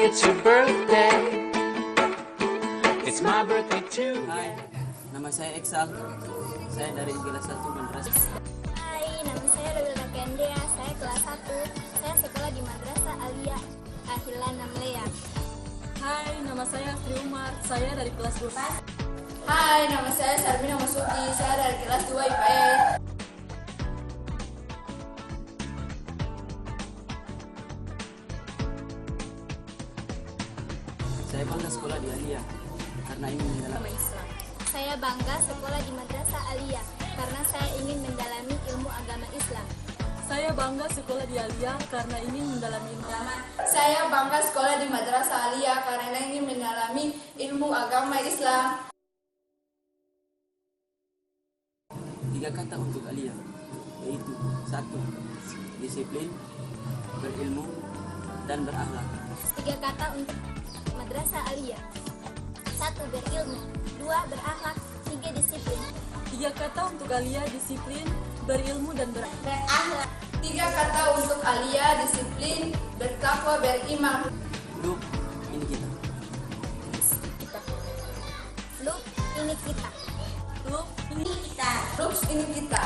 say it's your birthday. It's my birthday too. Hai, nama saya Exal. Saya dari kelas 1 Madrasah. Hai, nama saya Rebecca Kendea. Saya kelas 1. Saya sekolah di Madrasah Aliyah Ahilan Namlea. Hai, nama saya Sri Umar. Saya dari kelas 2. Hai, nama saya Sarmina Masuki. Saya dari kelas 2 IPS. Saya bangga sekolah di Aliyah karena ingin mendalami Islam. Saya bangga sekolah di Madrasah Aliyah karena saya ingin mendalami ilmu agama Islam. Saya bangga sekolah di Aliyah karena ingin mendalami ilmu agama. Saya bangga sekolah di Madrasah Aliyah karena ingin mendalami ilmu agama Islam. 3 kata untuk Aliyah, yaitu 1. Disiplin, berilmu, dan berakhlak. 3 kata untuk Madrasah Aliyah. 1. Berilmu. 2. Berakhlak. 3. Disiplin. 3 kata untuk Aliyah: disiplin, berilmu, dan berakhlak. Berakhlak. 3 kata untuk Aliyah: disiplin, bertakwa, beriman. Look, ini kita. Look, ini kita. Look, Ini kita. Lux ini kita.